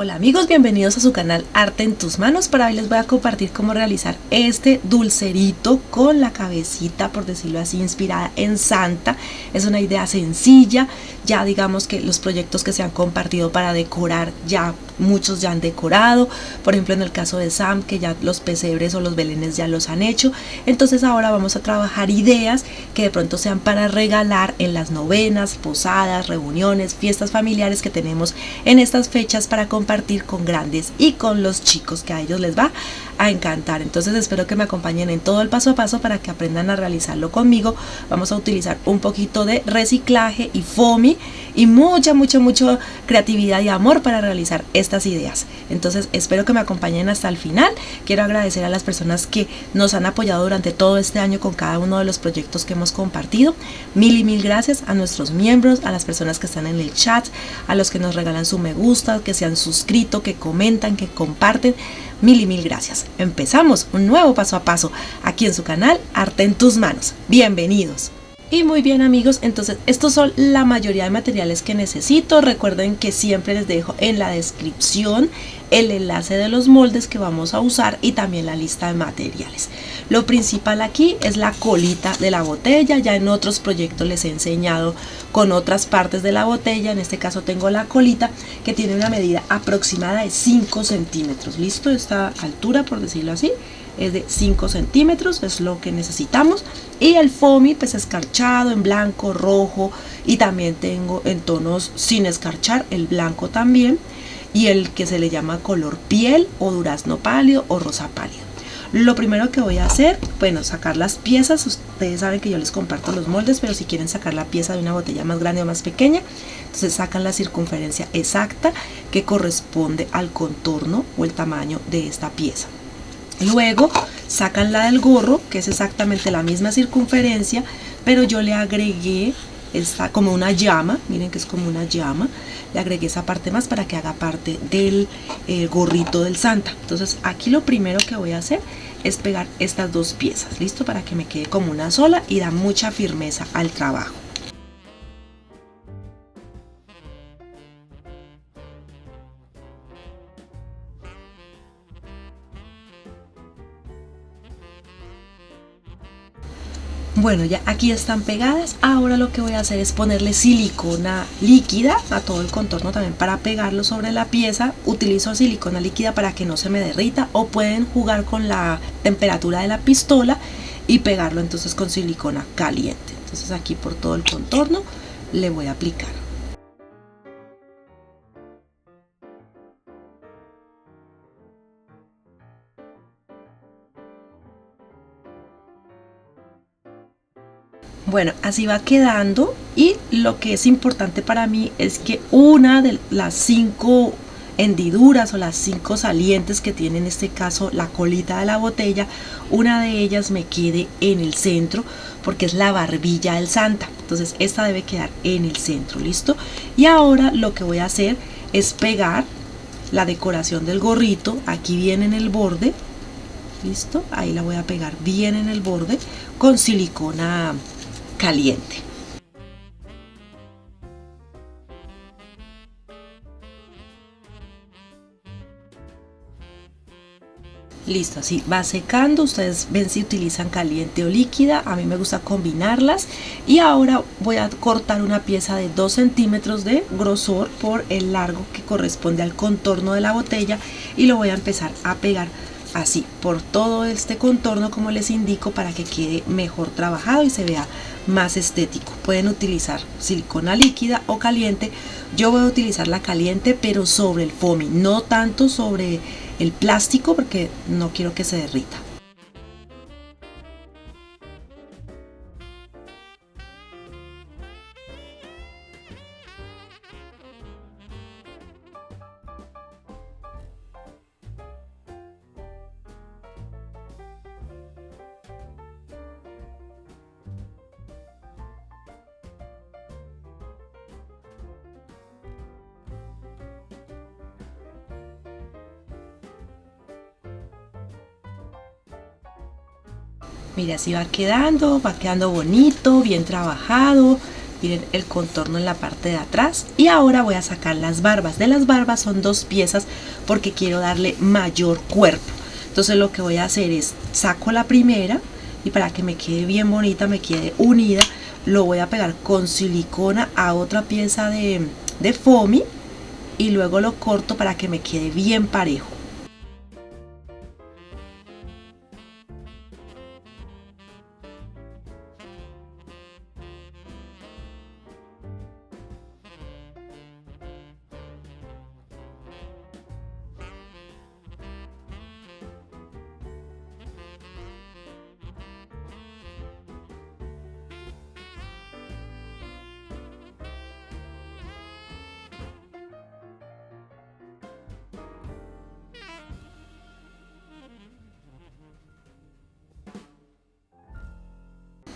Hola amigos, bienvenidos a su canal Arte en tus manos. Para hoy les voy a compartir cómo realizar este dulcerito con la cabecita, por decirlo así, inspirada en Santa. Es una idea sencilla, ya digamos que los proyectos que se han compartido para decorar, ya muchos ya han decorado. Por ejemplo, en el caso de Sam, que ya los pesebres o los belenes ya los han hecho. Entonces ahora vamos a trabajar ideas que de pronto sean para regalar en las novenas, posadas, reuniones, fiestas familiares que tenemos en estas fechas para compartir con grandes y con los chicos, que a ellos les va a encantar. Entonces espero que me acompañen en todo el paso a paso para que aprendan a realizarlo conmigo. Vamos a utilizar un poquito de reciclaje y foamy y mucha creatividad y amor para realizar estas ideas. Entonces espero que me acompañen hasta el final. Quiero agradecer a las personas que nos han apoyado durante todo este año con cada uno de los proyectos que hemos compartido. Mil gracias a nuestros miembros, a las personas que están en el chat, a los que nos regalan su me gusta, que se han suscrito, que comentan, que comparten. Mil gracias. Empezamos un nuevo paso a paso aquí en su canal Arte en tus manos. Bienvenidos. Y muy bien amigos, entonces estos son la mayoría de materiales que necesito. Recuerden que siempre les dejo en la descripción el enlace de los moldes que vamos a usar y también la lista de materiales. Lo principal aquí es la colita de la botella. Ya en otros proyectos les he enseñado con otras partes de la botella. En este caso tengo la colita que tiene una medida aproximada de 5 centímetros. Listo, esta altura, por decirlo así, es de 5 centímetros, es lo que necesitamos. Y el foamy pues escarchado en blanco, rojo, y también tengo en tonos sin escarchar el blanco también, y el que se le llama color piel o durazno pálido o rosa pálido. Lo primero que voy a hacer, bueno, sacar las piezas. Ustedes saben que yo les comparto los moldes, pero si quieren sacar la pieza de una botella más grande o más pequeña, entonces sacan la circunferencia exacta que corresponde al contorno o el tamaño de esta pieza. Luego sacan la del gorro, que es exactamente la misma circunferencia, pero yo le agregué esta como una llama. Miren que es como una llama. Le agregué esa parte más para que haga parte del gorrito del Santa. Entonces aquí lo primero que voy a hacer es pegar estas dos piezas, listo, para que me quede como una sola y da mucha firmeza al trabajo. Bueno, ya aquí están pegadas. Ahora lo que voy a hacer es ponerle silicona líquida a todo el contorno también para pegarlo sobre la pieza. Utilizo silicona líquida para que no se me derrita, o pueden jugar con la temperatura de la pistola y pegarlo entonces con silicona caliente. Entonces aquí por todo el contorno le voy a aplicar. Bueno, así va quedando, y lo que es importante para mí es que una de las 5 hendiduras o las 5 salientes que tiene en este caso la colita de la botella, una de ellas me quede en el centro, porque es la barbilla del Santa. Entonces esta debe quedar en el centro, listo. Y ahora lo que voy a hacer es pegar la decoración del gorrito aquí bien en el borde, listo. Ahí la voy a pegar bien en el borde con silicona caliente. Listo, así va secando. Ustedes ven si utilizan caliente o líquida. A mí me gusta combinarlas. Y ahora voy a cortar una pieza de 2 centímetros de grosor por el largo que corresponde al contorno de la botella, y lo voy a empezar a pegar así por todo este contorno, como les indico, para que quede mejor trabajado y se vea más estético. Pueden utilizar silicona líquida o caliente. Yo voy a utilizar la caliente, pero sobre el foamy, no tanto sobre el plástico, porque no quiero que se derrita. Mira, así va quedando bonito, bien trabajado. miren el contorno en la parte de atrás. Y ahora voy a sacar las barbas. De las barbas son 2 piezas porque quiero darle mayor cuerpo. Entonces lo que voy a hacer es saco la primera y para que me quede bien bonita, me quede unida, lo voy a pegar con silicona a otra pieza de foamy y luego lo corto para que me quede bien parejo.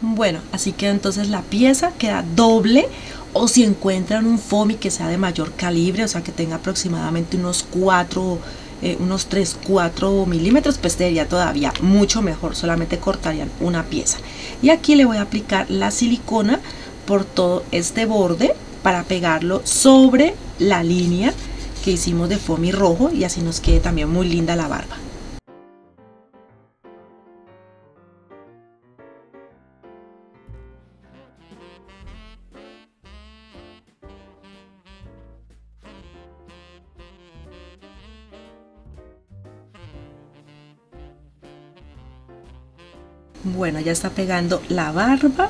Bueno, así queda entonces la pieza, queda doble, o si encuentran un foamy que sea de mayor calibre, o sea que tenga aproximadamente unos 3-4 milímetros, pues sería todavía mucho mejor, solamente cortarían una pieza. Y aquí le voy a aplicar la silicona por todo este borde para pegarlo sobre la línea que hicimos de foamy rojo y así nos quede también muy linda la barba. Bueno, ya está pegando la barba,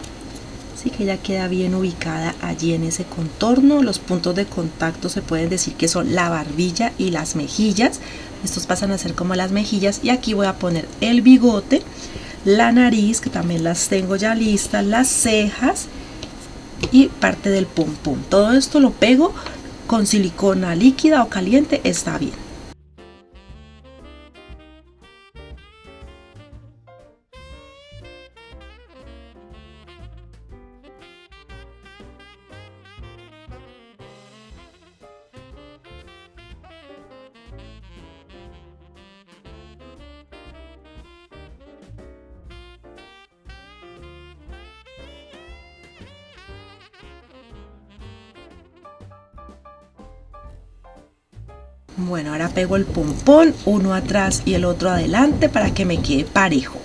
así que ya queda bien ubicada allí en ese contorno. Los puntos de contacto se pueden decir que son la barbilla y las mejillas. Estos pasan a ser como las mejillas y aquí voy a poner el bigote, la nariz, que también las tengo ya listas, las cejas y parte del pum pum. Todo esto lo pego con silicona líquida o caliente, está bien. Bueno, ahora pego el pompón, uno atrás y el otro adelante para que me quede parejo.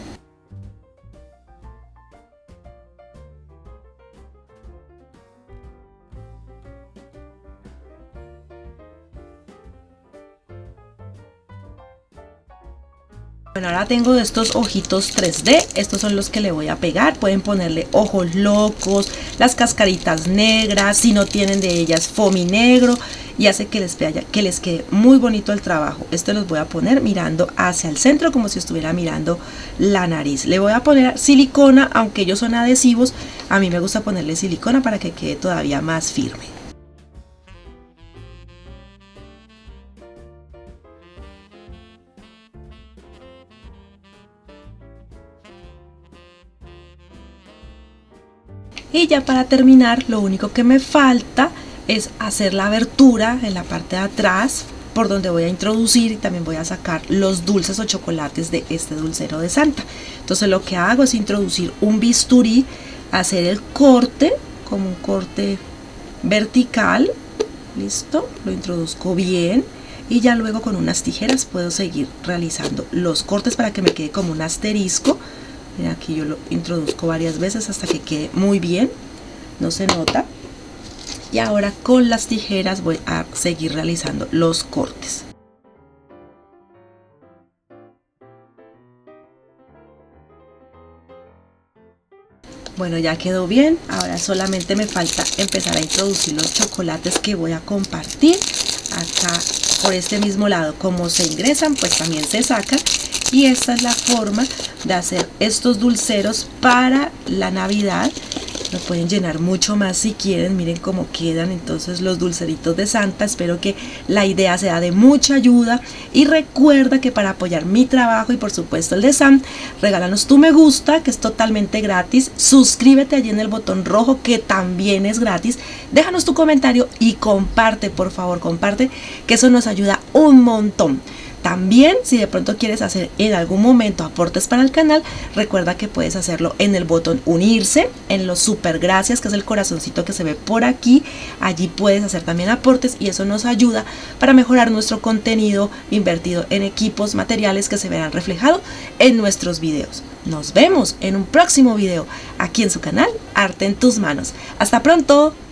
Bueno, ahora tengo estos ojitos 3D, estos son los que le voy a pegar. Pueden ponerle ojos locos, las cascaritas negras, si no tienen de ellas foamy negro, y hace que les quede muy bonito el trabajo. Este los voy a poner mirando hacia el centro como si estuviera mirando la nariz. Le voy a poner silicona, aunque ellos son adhesivos, a mí me gusta ponerle silicona para que quede todavía más firme. Y ya para terminar, lo único que me falta es hacer la abertura en la parte de atrás por donde voy a introducir y también voy a sacar los dulces o chocolates de este dulcero de Santa. Entonces lo que hago es introducir un bisturí, hacer el corte como un corte vertical, listo, lo introduzco bien y ya luego con unas tijeras puedo seguir realizando los cortes para que me quede como un asterisco. Mira, aquí yo lo introduzco varias veces hasta que quede muy bien, no se nota. Y ahora con las tijeras voy a seguir realizando los cortes. Bueno, ya quedó bien. Ahora solamente me falta empezar a introducir los chocolates que voy a compartir. Acá por este mismo lado, como se ingresan, pues también se sacan. Y esta es la forma de hacer estos dulceros para la Navidad. Lo pueden llenar mucho más si quieren. Miren cómo quedan entonces los dulceritos de Santa. Espero que la idea sea de mucha ayuda. Y recuerda que para apoyar mi trabajo y por supuesto el de Sam, regálanos tu me gusta, que es totalmente gratis. Suscríbete allí en el botón rojo, que también es gratis. Déjanos tu comentario y comparte, por favor, comparte, que eso nos ayuda un montón. También, si de pronto quieres hacer en algún momento aportes para el canal, recuerda que puedes hacerlo en el botón unirse, en los super gracias, que es el corazoncito que se ve por aquí. Allí puedes hacer también aportes y eso nos ayuda para mejorar nuestro contenido invertido en equipos, materiales que se verán reflejados en nuestros videos. Nos vemos en un próximo video aquí en su canal Arte en tus Manos. ¡Hasta pronto!